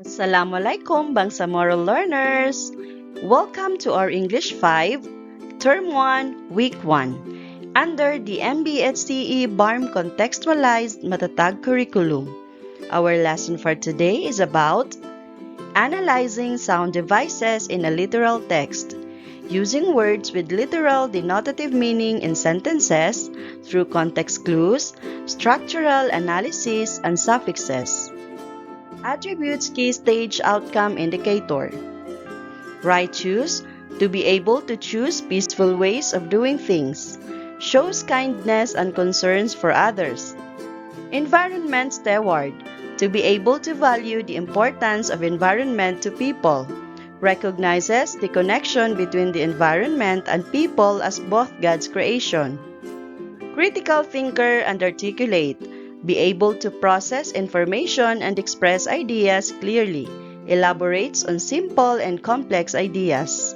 Assalamualaikum Bangsamoro learners! Welcome to our English 5, Term 1, Week 1, under the MBHCE BARM Contextualized Matatag Curriculum. Our lesson for today is about analyzing sound devices in a literal text, using words with literal denotative meaning in sentences through context clues, structural analysis, and suffixes. Attributes key stage outcome indicator. Right choose, to be able to choose peaceful ways of doing things. Shows kindness and concerns for others. Environment steward, to be able to value the importance of environment to people. Recognizes the connection between the environment and people as both God's creation. Critical thinker and articulate, be able to process information and express ideas clearly, elaborates on simple and complex ideas.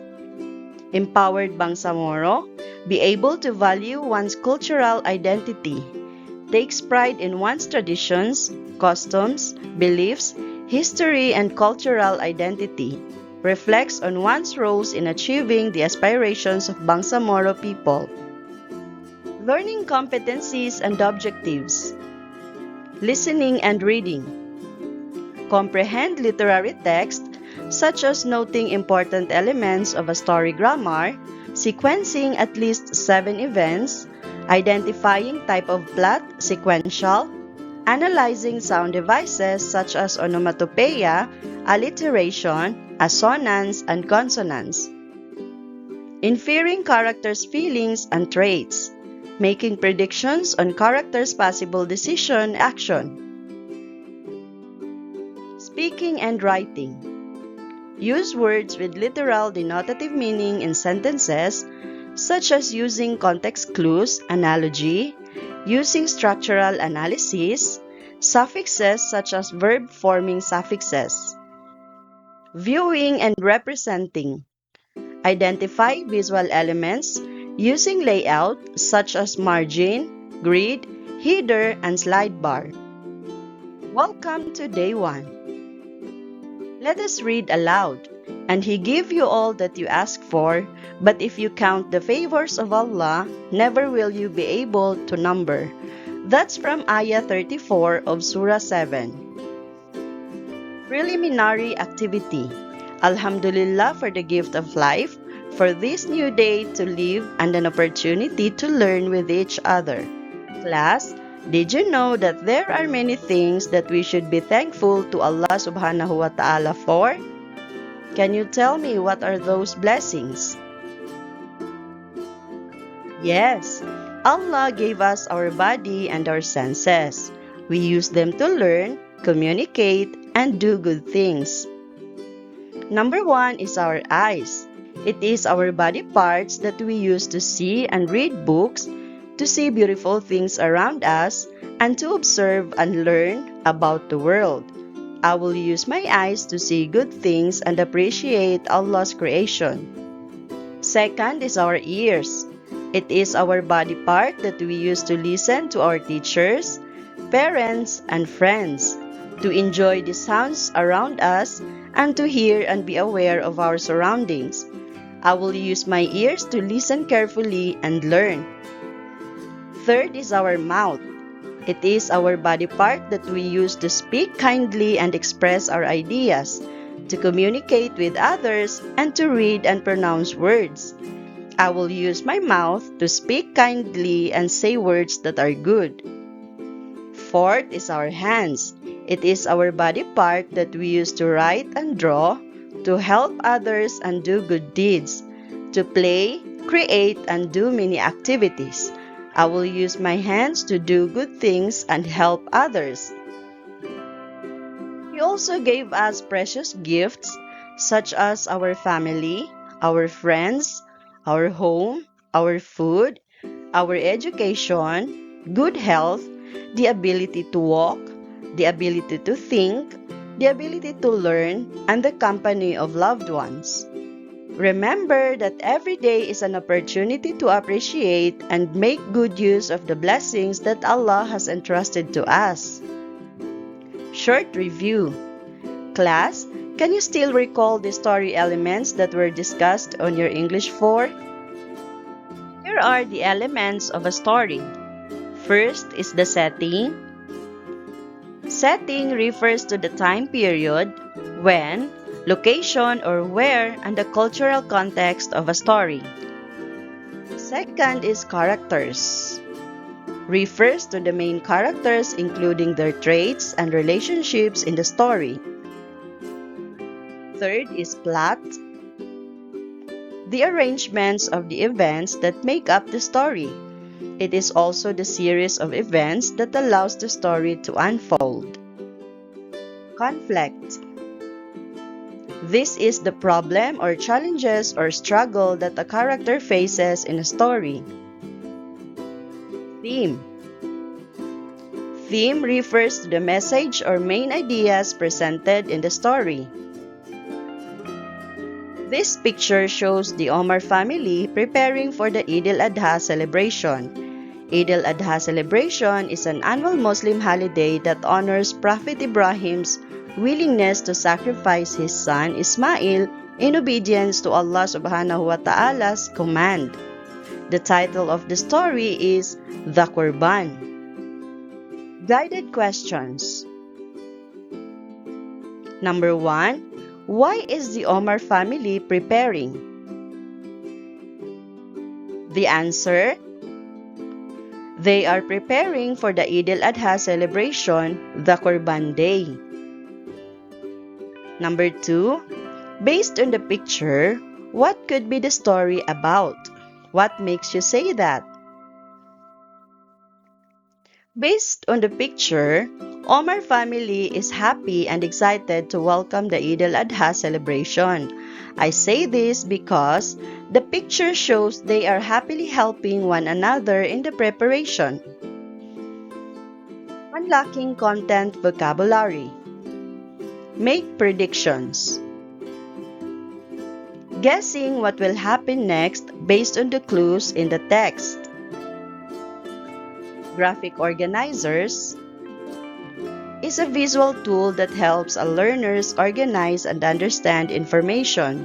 Empowered Bangsamoro, be able to value one's cultural identity, takes pride in one's traditions, customs, beliefs, history, and cultural identity, reflects on one's roles in achieving the aspirations of Bangsamoro people. Learning competencies and objectives. Listening and reading. Comprehend literary text such as noting important elements of a story grammar, sequencing at least 7 events, identifying type of plot, sequential, analyzing sound devices such as onomatopoeia, alliteration, assonance, and consonance. Inferring characters' feelings and traits, making predictions on characters' possible decision action. Speaking and writing. Use words with literal denotative meaning in sentences, such as using context clues, analogy, using structural analysis, suffixes such as verb-forming suffixes. Viewing and representing. Identify visual elements using layout such as margin, grid, header, and slide bar. Welcome to day 1. Let us read aloud. And He gave you all that you ask for, but if you count the favors of Allah, never will you be able to number. That's from Ayah 34 of Surah 7. Preliminary activity. Alhamdulillah for the gift of life, for this new day to live and an opportunity to learn with each other. Class, did you know that there are many things that we should be thankful to Allah subhanahu wa ta'ala for? Can you tell me what are those blessings? Yes, Allah gave us our body and our senses. We use them to learn, communicate, and do good things. Number 1 is our eyes. It is our body parts that we use to see and read books, to see beautiful things around us, and to observe and learn about the world. I will use my eyes to see good things and appreciate Allah's creation. Second is our ears. It is our body part that we use to listen to our teachers, parents, and friends, to enjoy the sounds around us, and to hear and be aware of our surroundings. I will use my ears to listen carefully and learn. Third is our mouth. It is our body part that we use to speak kindly and express our ideas, to communicate with others, and to read and pronounce words. I will use my mouth to speak kindly and say words that are good. Fourth is our hands. It is our body part that we use to write and draw, to help others and do good deeds, to play, create, and do many activities. I will use my hands to do good things and help others. He also gave us precious gifts such as our family, our friends, our home, our food, our education, good health, the ability to walk, the ability to think, the ability to learn, and the company of loved ones. Remember that every day is an opportunity to appreciate and make good use of the blessings that Allah has entrusted to us. Short review. Class, can you still recall the story elements that were discussed on your English 4? Here are the elements of a story. First is the setting. Setting refers to the time period, when, location, or where, and the cultural context of a story. Second is characters. Refers to the main characters including their traits and relationships in the story. Third is plot. The arrangements of the events that make up the story. It is also the series of events that allows the story to unfold. Conflict. This is the problem or challenges or struggle that a character faces in a story. Theme. Theme refers to the message or main ideas presented in the story. This picture shows the Omar family preparing for the Eid al-Adha celebration. Eid al-Adha celebration is an annual Muslim holiday that honors Prophet Ibrahim's willingness to sacrifice his son Ismail in obedience to Allah subhanahu wa ta'ala's command. The title of the story is The Qurban. Guided questions. Number 1. Why is the Omar family preparing? The answer: they are preparing for the Eid al-Adha celebration, the Qurban Day. Number 2. Based on the picture, what could be the story about? What makes you say that? Based on the picture, Omar family is happy and excited to welcome the Eid al-Adha celebration. I say this because the picture shows they are happily helping one another in the preparation. Unlocking content vocabulary. Make predictions. Guessing what will happen next based on the clues in the text. Graphic organizers is a visual tool that helps learners organize and understand information.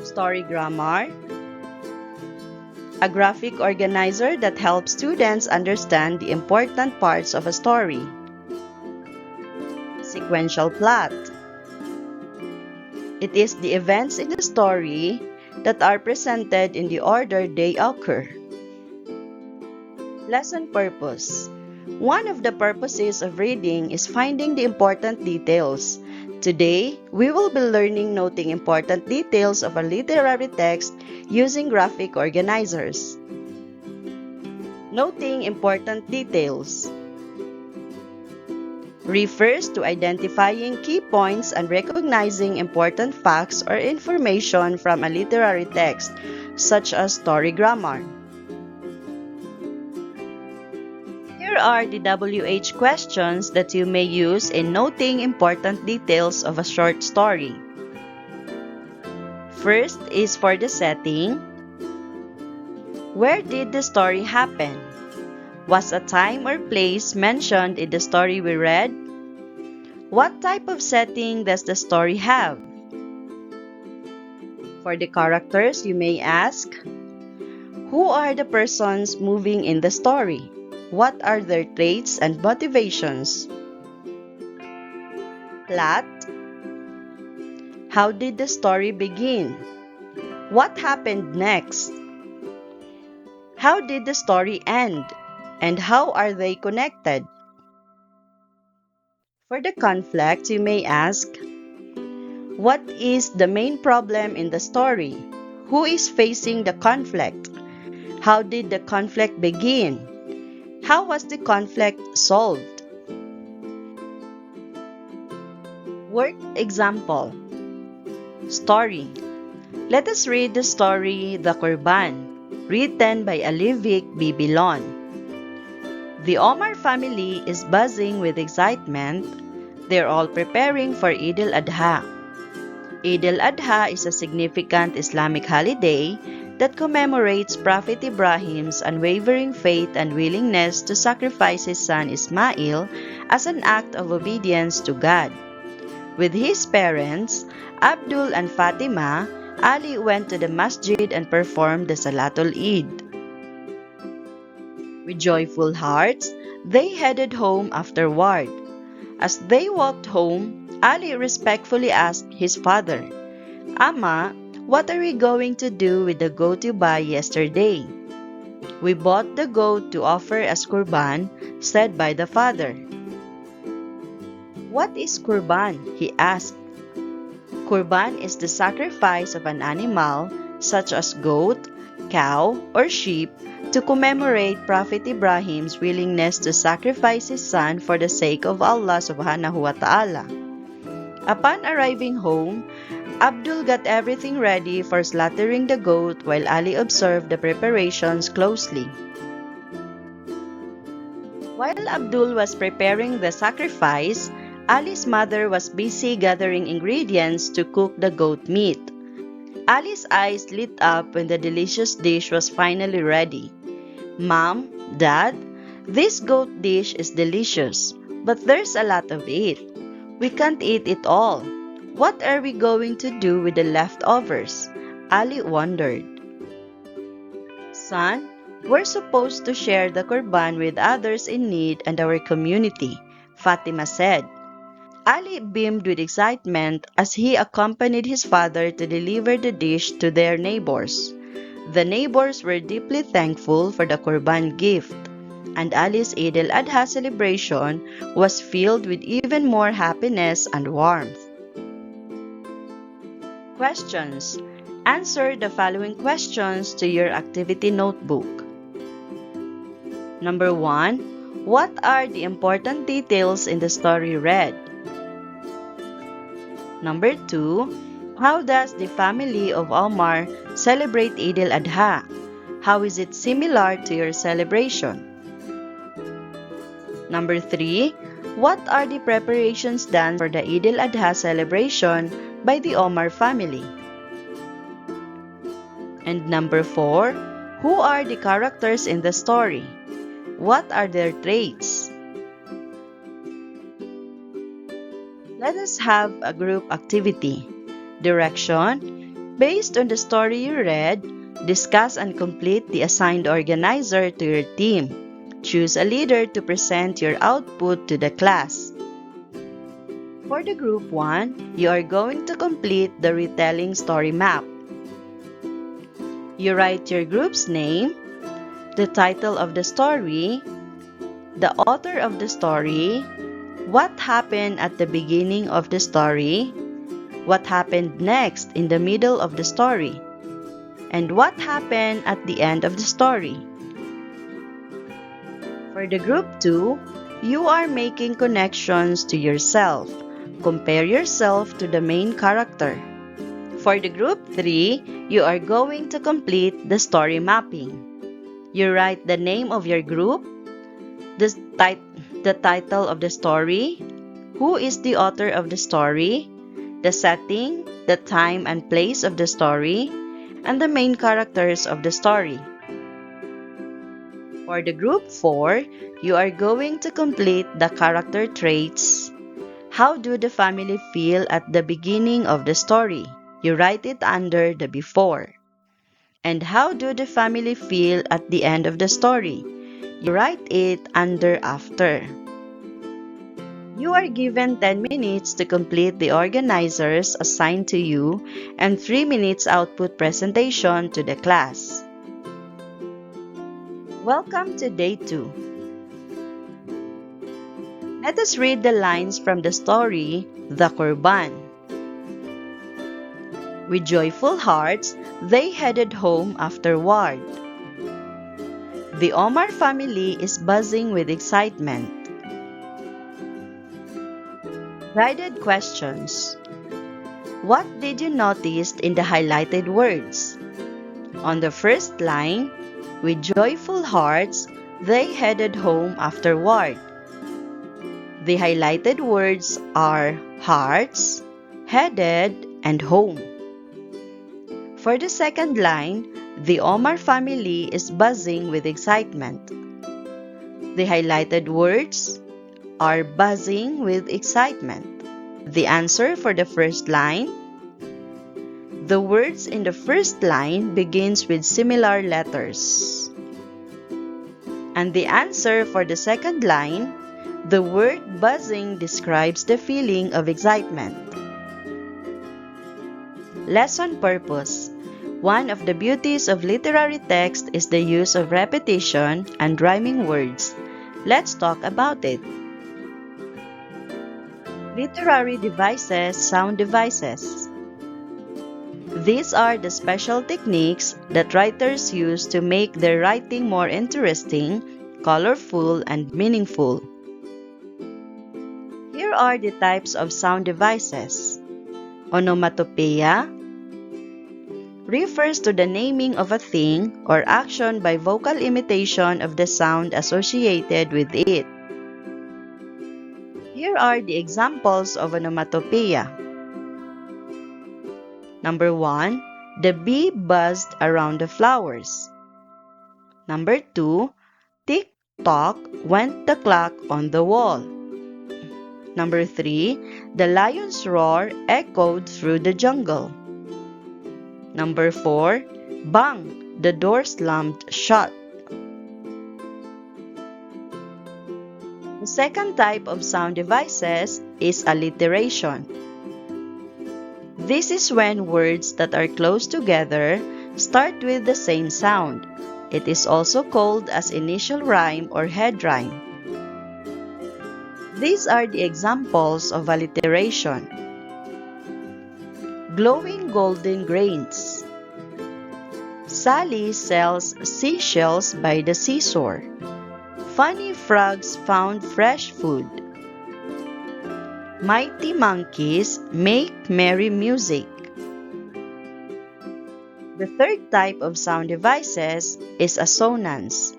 Story grammar, a graphic organizer that helps students understand the important parts of a story. Sequential plot. It is the events in the story that are presented in the order they occur. Lesson purpose. One of the purposes of reading is finding the important details. Today, we will be learning noting important details of a literary text using graphic organizers. Noting important details refers to identifying key points and recognizing important facts or information from a literary text, such as story grammar. Here are the WH questions that you may use in noting important details of a short story. First is for the setting. Where did the story happen? Was a time or place mentioned in the story we read? What type of setting does the story have? For the characters, you may ask, who are the persons moving in the story? What are their traits and motivations? Plot. How did the story begin? What happened next? How did the story end? And how are they connected? For the conflict, you may ask, what is the main problem in the story? Who is facing the conflict? How did the conflict begin? How was the conflict solved? Work example. Story. Let us read the story The Qurban, written by Alivik Bibilon. The Omar family is buzzing with excitement. They're all preparing for Eid al-Adha. Eid al-Adha is a significant Islamic holiday that commemorates Prophet Ibrahim's unwavering faith and willingness to sacrifice his son Ismail as an act of obedience to God. With his parents, Abdul and Fatima, Ali went to the masjid and performed the Salatul Eid. With joyful hearts, they headed home afterward. As they walked home, Ali respectfully asked his father, "Amma, what are we going to do with the goat you buy yesterday?" "We bought the goat to offer as Qurban," said by the father. "What is Qurban?" he asked. Qurban is the sacrifice of an animal, such as goat, cow, or sheep, to commemorate Prophet Ibrahim's willingness to sacrifice his son for the sake of Allah subhanahu wa ta'ala. Upon arriving home, Abdul got everything ready for slaughtering the goat while Ali observed the preparations closely. While Abdul was preparing the sacrifice, Ali's mother was busy gathering ingredients to cook the goat meat. Ali's eyes lit up when the delicious dish was finally ready. "Mom, Dad, this goat dish is delicious, but there's a lot of it. We can't eat it all. What are we going to do with the leftovers?" Ali wondered. "Son, we're supposed to share the Qurban with others in need and our community," Fatima said. Ali beamed with excitement as he accompanied his father to deliver the dish to their neighbors. The neighbors were deeply thankful for the Qurban gift, and Ali's Eid al-Adha celebration was filled with even more happiness and warmth. Questions. Answer the following questions to your activity notebook. Number 1. What are the important details in the story read? Number 2. How does the family of Omar celebrate Eid al-Adha? How is it similar to your celebration? Number 3. What are the preparations done for the Eid al-Adha celebration by the Omar family? And number 4. Who are the characters in the story? What are their traits? Let us have a group activity. Direction. Based on the story you read, discuss and complete the assigned organizer to your team. Choose a leader to present your output to the class. For the group 1, you are going to complete the retelling story map. You write your group's name, the title of the story, the author of the story, what happened at the beginning of the story, what happened next in the middle of the story, and what happened at the end of the story. For the group 2, you are making connections to yourself. Compare yourself to the main character. For the group 3, you are going to complete the story mapping. You write the name of your group, the title of the story, who is the author of the story, the setting, the time and place of the story, and the main characters of the story. For the group 4, you are going to complete the character traits. How do the family feel at the beginning of the story? You write it under the before. And how do the family feel at the end of the story? You write it under after. You are given 10 minutes to complete the organizers assigned to you and 3 minutes output presentation to the class. Welcome to day 2. Let us read the lines from the story, The Qurban. With joyful hearts, they headed home afterward. The Omar family is buzzing with excitement. Guided questions. What did you notice in the highlighted words? On the first line, with joyful hearts, they headed home afterward. The highlighted words are hearts, headed, and home. For the second line, the Omar family is buzzing with excitement. The highlighted words are buzzing with excitement. The answer for the first line: the words in the first line begins with similar letters. And the answer for the second line: the word buzzing describes the feeling of excitement. Lesson purpose. One of the beauties of literary text is the use of repetition and rhyming words. Let's talk about it. Literary devices, sound devices. These are the special techniques that writers use to make their writing more interesting, colorful, and meaningful. Here are the types of sound devices. Onomatopoeia refers to the naming of a thing or action by vocal imitation of the sound associated with it. Here are the examples of onomatopoeia. Number 1, the bee buzzed around the flowers. Number 2, tick-tock went the clock on the wall. Number 3, the lion's roar echoed through the jungle. Number 4, bang, the door slammed shut. The second type of sound devices is alliteration. This is when words that are close together start with the same sound. It is also called as initial rhyme or head rhyme. These are the examples of alliteration. Glowing golden grains. Sally sells seashells by the seashore. Funny frogs found fresh food. Mighty monkeys make merry music. The third type of sound devices is assonance.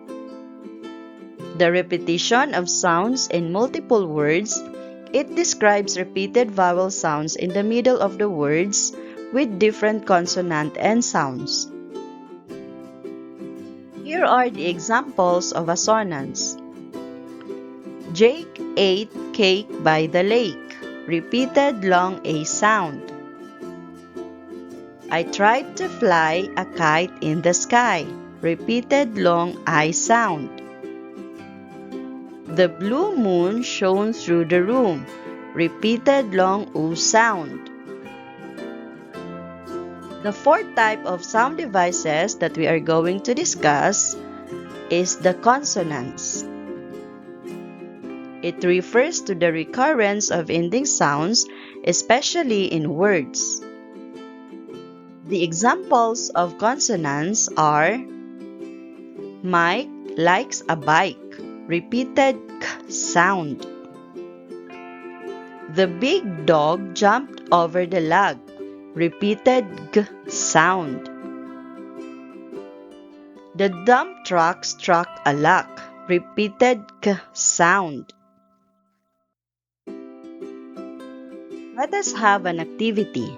The repetition of sounds in multiple words. It describes repeated vowel sounds in the middle of the words with different consonant end sounds. Here are the examples of assonance. Jake ate cake by the lake. Repeated long A sound. I tried to fly a kite in the sky. Repeated long I sound. The blue moon shone through the room. Repeated long U sound. The fourth type of sound devices that we are going to discuss is the consonants. It refers to the recurrence of ending sounds, especially in words. The examples of consonants are Mike likes a bike. Repeated K sound. The big dog jumped over the log. Repeated G sound. The dump truck struck a lock. Repeated K sound. Let us have an activity.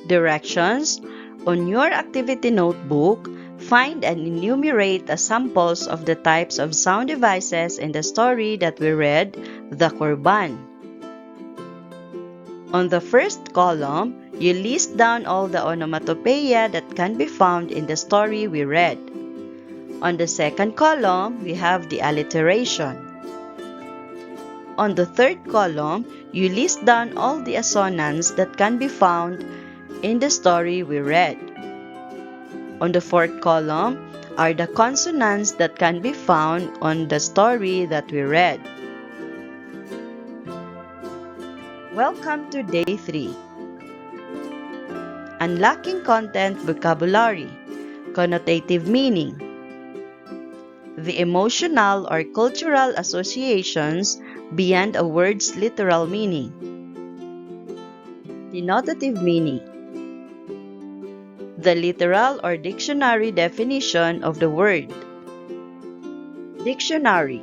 Directions. On your activity notebook, find and enumerate the samples of the types of sound devices in the story that we read, The Korban. On the first column, you list down all the onomatopoeia that can be found in the story we read. On the second column, we have the alliteration. On the third column, you list down all the assonance that can be found in the story we read. On the fourth column are the consonants that can be found on the story that we read. Welcome to Day 3. Unlocking Content Vocabulary. Connotative meaning. The emotional or cultural associations beyond a word's literal meaning. Denotative meaning. The literal or dictionary definition of the word. Dictionary.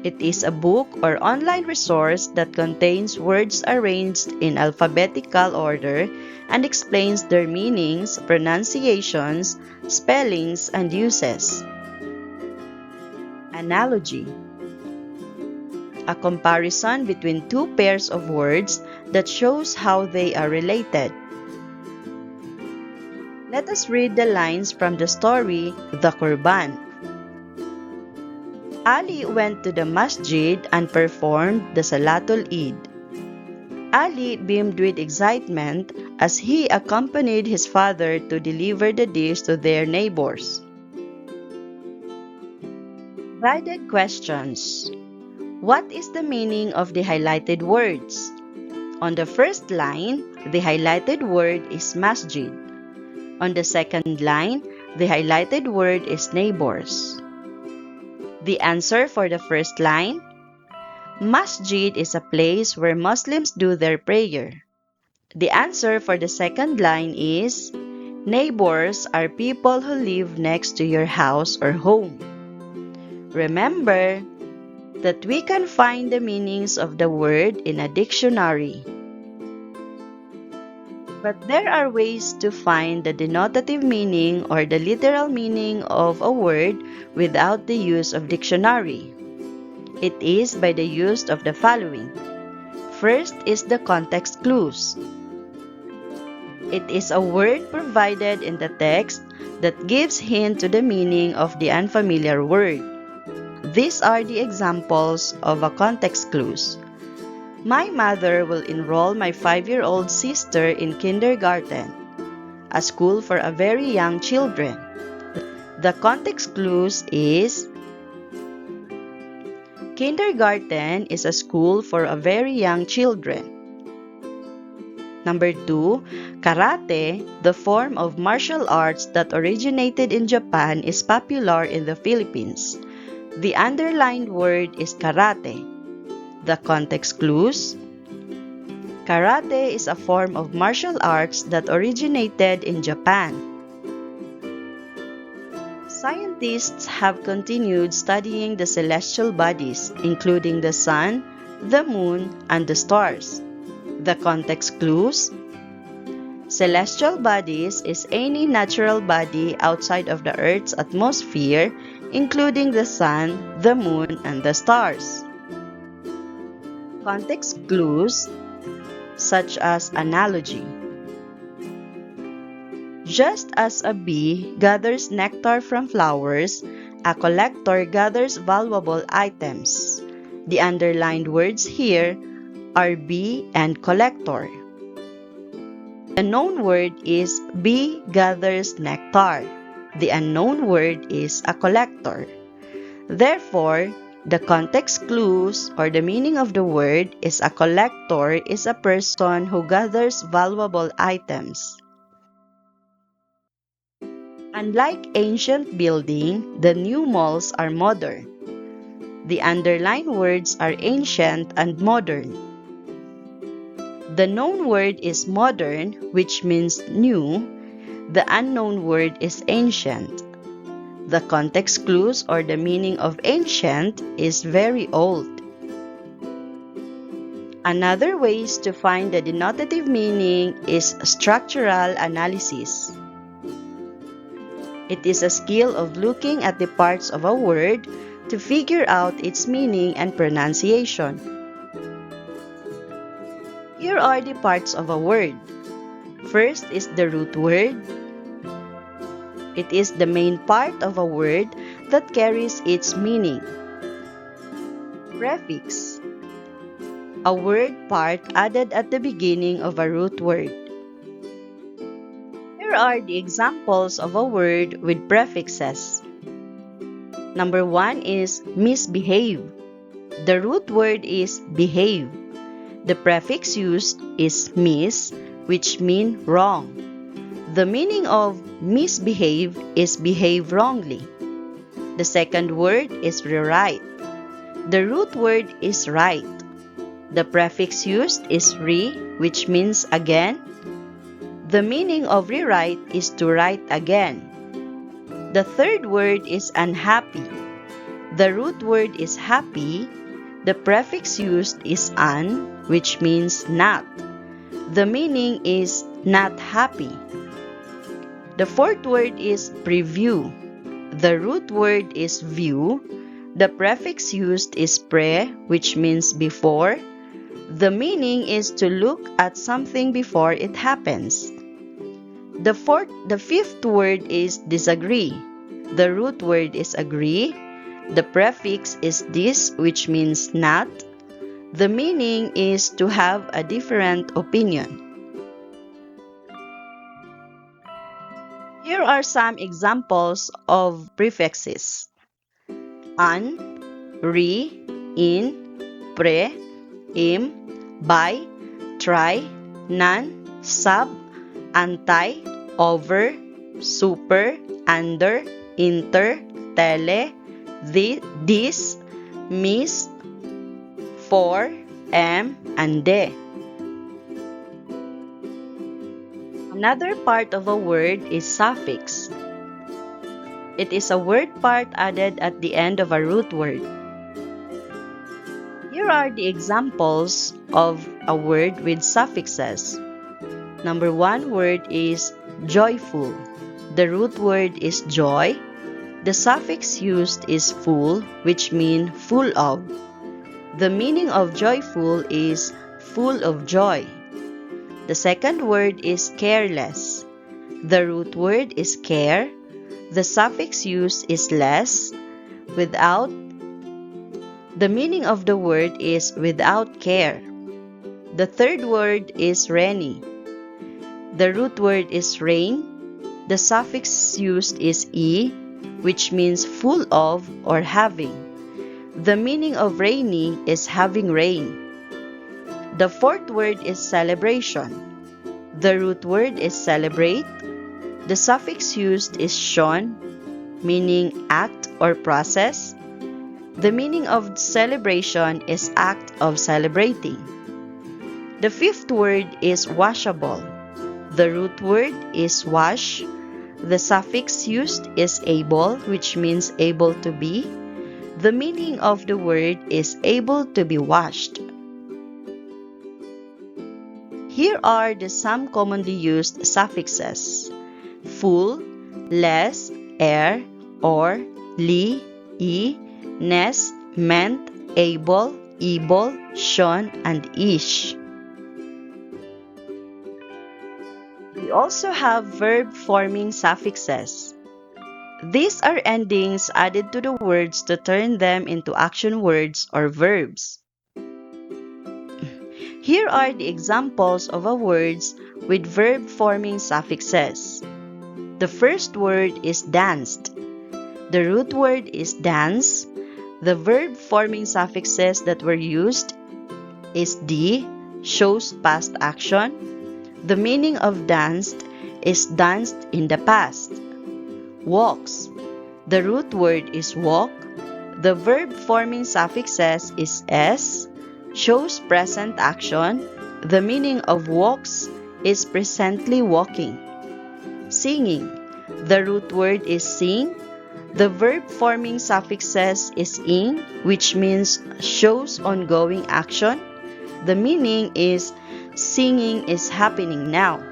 It is a book or online resource that contains words arranged in alphabetical order and explains their meanings, pronunciations, spellings, and uses. Analogy. a comparison between two pairs of words that shows how they are related. Let us read the lines from the story, The Qurban. Ali went to the masjid and performed the Salatul Eid. Ali beamed with excitement as he accompanied his father to deliver the dish to their neighbors. Guided questions. What is the meaning of the highlighted words? On the first line, the highlighted word is masjid. On the second line, the highlighted word is neighbors. The answer for the first line: masjid is a place where Muslims do their prayer. The answer for the second line is neighbors are people who live next to your house or home. Remember that we can find the meanings of the word in a dictionary. But there are ways to find the denotative meaning or the literal meaning of a word without the use of dictionary. It is by the use of the following. First is the context clues. It is a word provided in the text that gives hint to the meaning of the unfamiliar word. These are the examples of a context clues. My mother will enroll my 5-year-old sister in kindergarten, a school for a very young children. The context clues is kindergarten is a school for a very young children. Number 2, karate, the form of martial arts that originated in Japan, is popular in the Philippines. The underlined word is karate. The context clues: karate is a form of martial arts that originated in Japan. Scientists have continued studying the celestial bodies, including the sun, the moon, and the stars. The context clues: celestial bodies is any natural body outside of the Earth's atmosphere, including the sun, the moon, and the stars. Context clues such as analogy. Just as a bee gathers nectar from flowers, a collector gathers valuable items. The underlined words here are bee and collector. The known word is bee gathers nectar. The unknown word is a collector. Therefore, the context clues or the meaning of the word is a collector is a person who gathers valuable items. Unlike ancient building, the new malls are modern. The underlined words are ancient and modern. The known word is modern, which means new. The unknown word is ancient. The context clues or the meaning of ancient is very old. Another ways to find the denotative meaning is structural analysis. It is a skill of looking at the parts of a word to figure out its meaning and pronunciation. Here are the parts of a word. First is the root word. It is the main part of a word that carries its meaning. Prefix. A word part added at the beginning of a root word. Here are the examples of a word with prefixes. Number 1 is misbehave. The root word is behave. The prefix used is mis, which means wrong. The meaning of misbehave is behave wrongly. The second word is rewrite. The root word is write. The prefix used is re, which means again. The meaning of rewrite is to write again. The third word is unhappy. The root word is happy. The prefix used is un, which means not. The meaning is not happy. The fourth word is preview. The root word is view. The prefix used is pre, which means before. The meaning is to look at something before it happens. The fifth word is disagree. The root word is agree. The prefix is dis, which means not. The meaning is to have a different opinion. Here are some examples of prefixes. An, re, in, pre, im, by, try, nan, sub, anti, over, super, under, inter, tele, this, miss, for, am, and de. Another part of a word is suffix. It is a word part added at the end of a root word. Here are the examples of a word with suffixes. Number 1 word is joyful. The root word is joy. The suffix used is full, which means full of. The meaning of joyful is full of joy. The second word is careless. The root word is care. The suffix used is less. Without. The meaning of the word is without care. The third word is rainy. The root word is rain. The suffix used is e, which means full of or having. The meaning of rainy is having rain. The fourth word is celebration. The root word is celebrate. The suffix used is shon, meaning act or process. The meaning of celebration is act of celebrating. The fifth word is washable. The root word is wash. The suffix used is able, which means able to be. The meaning of the word is able to be washed. Here are the some commonly used suffixes. Full, less, er, or, li, e, ness, meant, able, shon, and ish. We also have verb-forming suffixes. These are endings added to the words to turn them into action words or verbs. Here are the examples of words with verb-forming suffixes. The first word is danced. The root word is dance. The verb-forming suffixes that were used is d, shows past action. The meaning of danced is danced in the past. Walks. The root word is walk. The verb-forming suffixes is s, shows present action. The meaning of walks is presently walking. Singing. The root word is sing. The verb-forming suffixes is ing, which means shows ongoing action. The meaning is singing is happening now.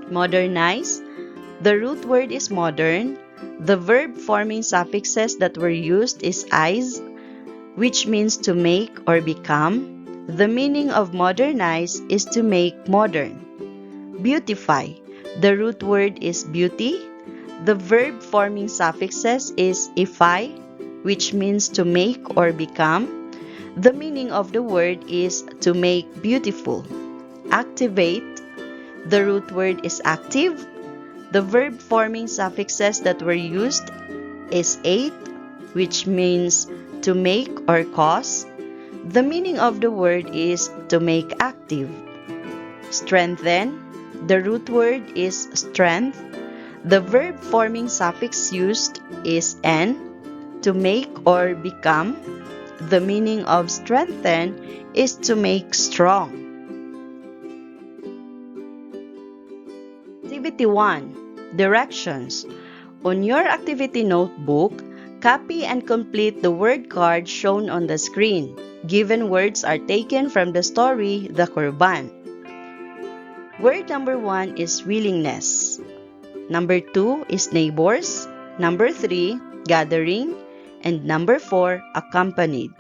Modernize. The root word is modern. The verb-forming suffixes that were used is "ize", which means to make or become. The meaning of modernize is to make modern. Beautify. The root word is beauty. The verb-forming suffixes is "ify", which means to make or become. The meaning of the word is to make beautiful. Activate. The root word is active. The verb-forming suffixes that were used is ate, which means to make or cause. The meaning of the word is to make active. Strengthen. The root word is strength. The verb-forming suffix used is "n", to make or become. The meaning of strengthen is to make strong. Activity 1. Directions. On your activity notebook, copy and complete the word card shown on the screen. Given words are taken from the story, The Korban. Word number 1 is willingness. Number 2 is neighbors. Number 3, gathering. and number 4, accompanied.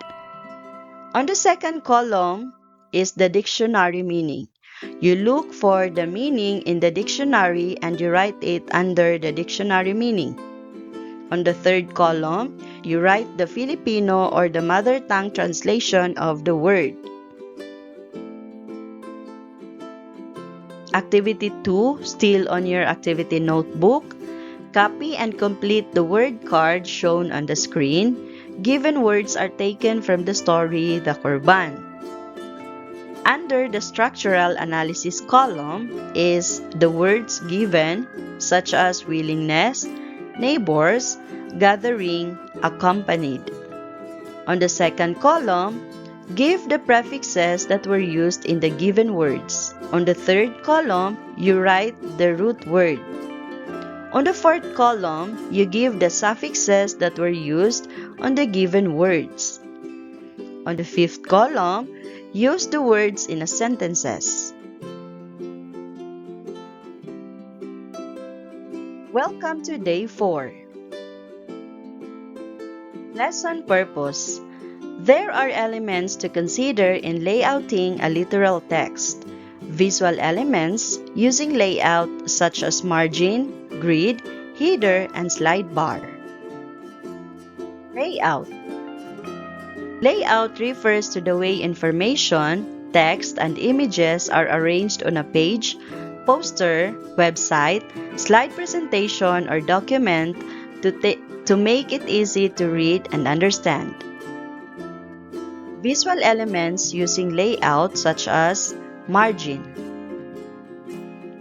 On the second column is the dictionary meaning. You look for the meaning in the dictionary and you write it under the dictionary meaning. On the third column, you write the Filipino or the mother tongue translation of the word. Activity 2, still on your activity notebook. Copy and complete the word card shown on the screen. Given words are taken from the story The Korban. Under the structural analysis column is the words given, such as willingness, neighbors, gathering, accompanied. On the second column, give the prefixes that were used in the given words. On the third column, you write the root word. On the fourth column, you give the suffixes that were used on the given words. On the fifth column, use the words in a sentences. Welcome to Day 4. Lesson purpose. There are elements to consider in layouting a literal text. Visual elements using layout such as margin, grid, header, and slide bar. Layout. Layout refers to the way information, text, and images are arranged on a page, poster, website, slide presentation, or document to make it easy to read and understand. Visual elements using layout such as margin.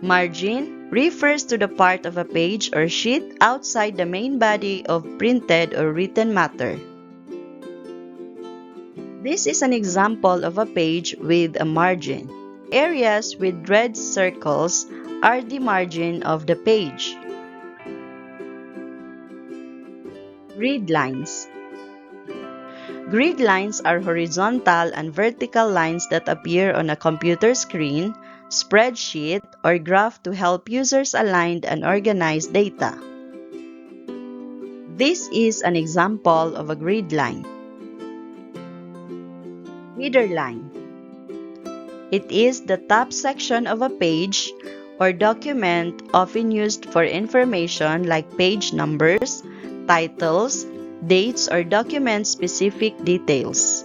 Margin refers to the part of a page or sheet outside the main body of printed or written matter. This is an example of a page with a margin. Areas with red circles are the margin of the page. Grid lines. Grid lines are horizontal and vertical lines that appear on a computer screen, spreadsheet, or graph to help users align and organize data. This is an example of a grid line. Header line. It is the top section of a page or document often used for information like page numbers, titles, dates, or document-specific details.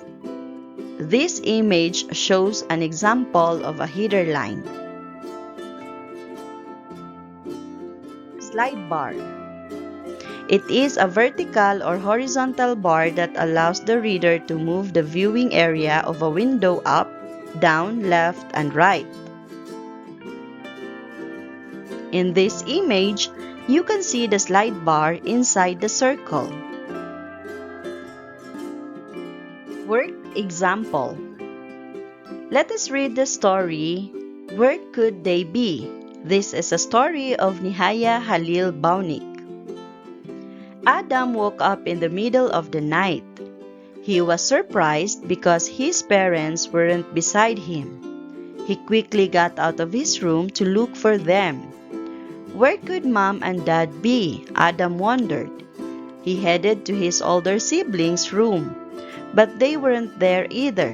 This image shows an example of a header line. Slide bar. It is a vertical or horizontal bar that allows the reader to move the viewing area of a window up, down, left, and right. In this image, you can see the slide bar inside the circle. Work example. Let us read the story, Where Could They Be? This is a story of Nihaya Halil Baunik. Adam woke up in the middle of the night. He was surprised because his parents weren't beside him. He quickly got out of his room to look for them. Where could Mom and Dad be? Adam wondered. He headed to his older siblings' room, but they weren't there either.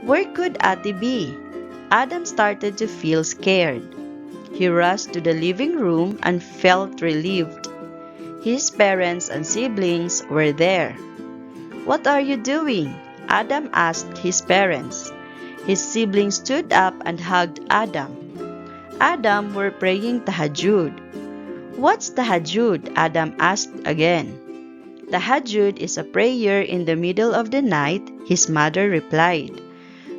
Where could Ate be? Adam started to feel scared. He rushed to the living room and felt relieved. His parents and siblings were there. What are you doing? Adam asked his parents. His siblings stood up and hugged Adam. Adam were praying Tahajjud. What's Tahajjud? Adam asked again. Tahajjud is a prayer in the middle of the night, his mother replied.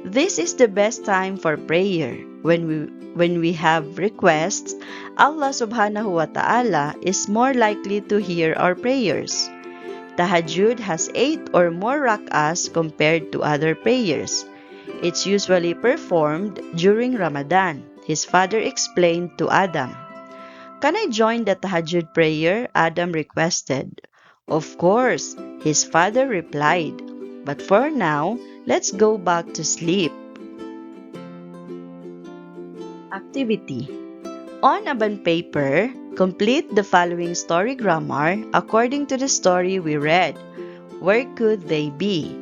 This is the best time for prayer. When we have requests, Allah subhanahu wa ta'ala is more likely to hear our prayers. Tahajjud has 8 or more rak'ahs compared to other prayers. It's usually performed during Ramadan, his father explained to Adam. Can I join the Tahajjud prayer? Adam requested. Of course, his father replied. But for now, let's go back to sleep. Activity. On a bond paper, complete the following story grammar according to the story we read. Where could they be?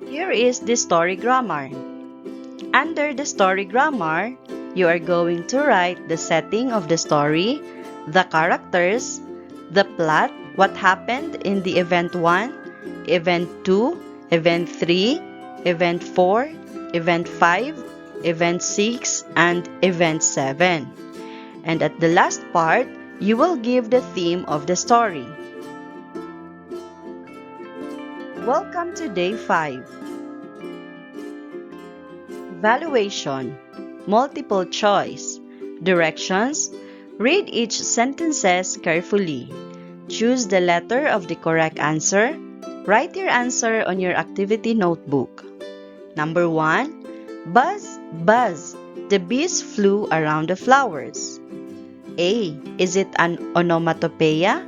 Here is the story grammar. Under the story grammar, you are going to write the setting of the story, the characters, the plot, what happened in the event 1, event 2, event 3, event 4, event 5, event 6, and event 7. And at the last part, you will give the theme of the story. Welcome to day 5. Evaluation. Multiple choice. Directions. Read each sentences carefully. Choose the letter of the correct answer. Write your answer on your activity notebook. Number 1. Buzz, buzz. The bees flew around the flowers. A. Is it an onomatopoeia?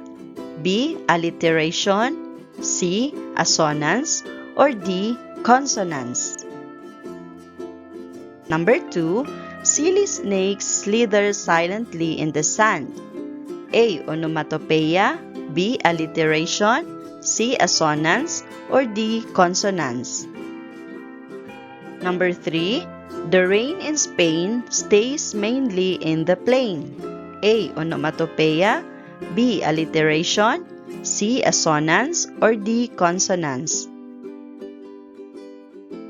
B. Alliteration? C. Assonance? Or D. Consonance? Number 2. Silly snakes slither silently in the sand. A. Onomatopoeia, B. Alliteration, C. Assonance, or D. Consonance. Number 3. The rain in Spain stays mainly in the plain. A. Onomatopoeia, B. Alliteration, C. Assonance, or D. Consonance.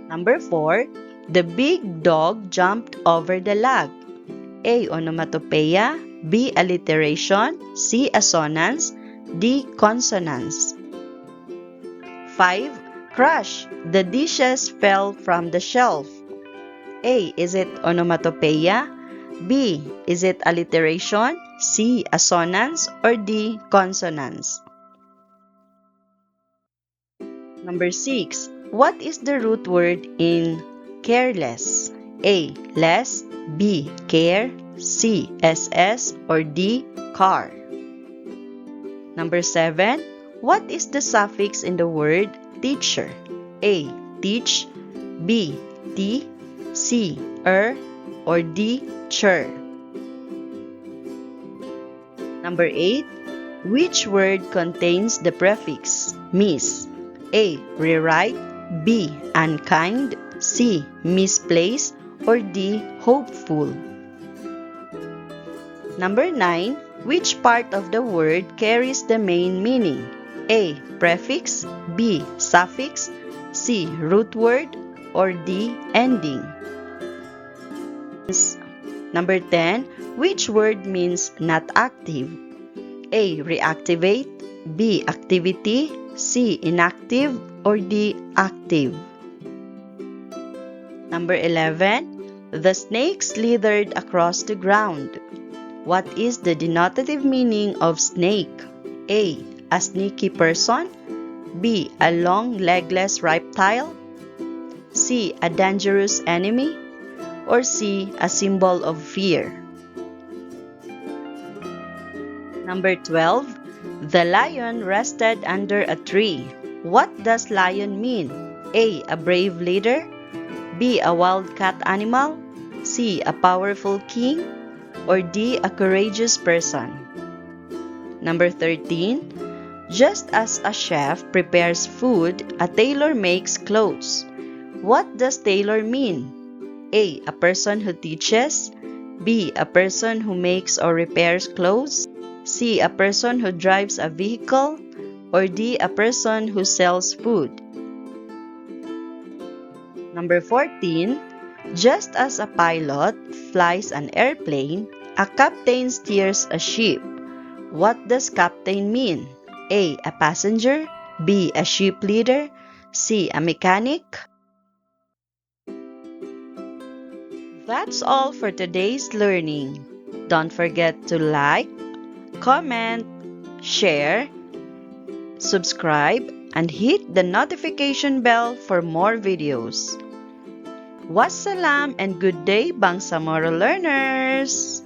Number 4. The big dog jumped over the log. A. Onomatopoeia, B. Alliteration, C. Assonance, D. Consonance. 5. Crash! The dishes fell from the shelf. A. Is it onomatopoeia? B. Is it alliteration? C. Assonance, or D. Consonance? Number 6. What is the root word in careless? A. Less, B. Care, C. SS, or D. Car? Number 7. What is the suffix in the word teacher? A. Teach, B. T, C. Or D. Cher? Number 8. Which word contains the prefix miss? A. Rewrite, B. Unkind, C. Misplaced, or D. Hopeful? Number 9. Which part of the word carries the main meaning? A. Prefix, B. Suffix, C. Root word, or D. Ending? Number 10. Which word means not active? A. Reactivate, B. Activity, C. Inactive, or D. Active? Number 11. The snake slithered across the ground. What is the denotative meaning of snake? A. A sneaky person, B. A long legless reptile, C. A dangerous enemy, or C. A symbol of fear? Number 12. The lion rested under a tree. What does lion mean? A. A brave leader, B. A wildcat animal, C. A powerful king, or D. A courageous person? Number 13. Just as a chef prepares food, a tailor makes clothes. What does tailor mean? A. A person who teaches, B. A person who makes or repairs clothes, C. A person who drives a vehicle, or D. A person who sells food? Number 14. Just as a pilot flies an airplane, a captain steers a ship. What does captain mean? A. A passenger, B. A ship leader, C. A mechanic? That's all for today's learning. Don't forget to like, comment, share, subscribe, and hit the notification bell for more videos. Wassalam and good day, Bangsamoro learners!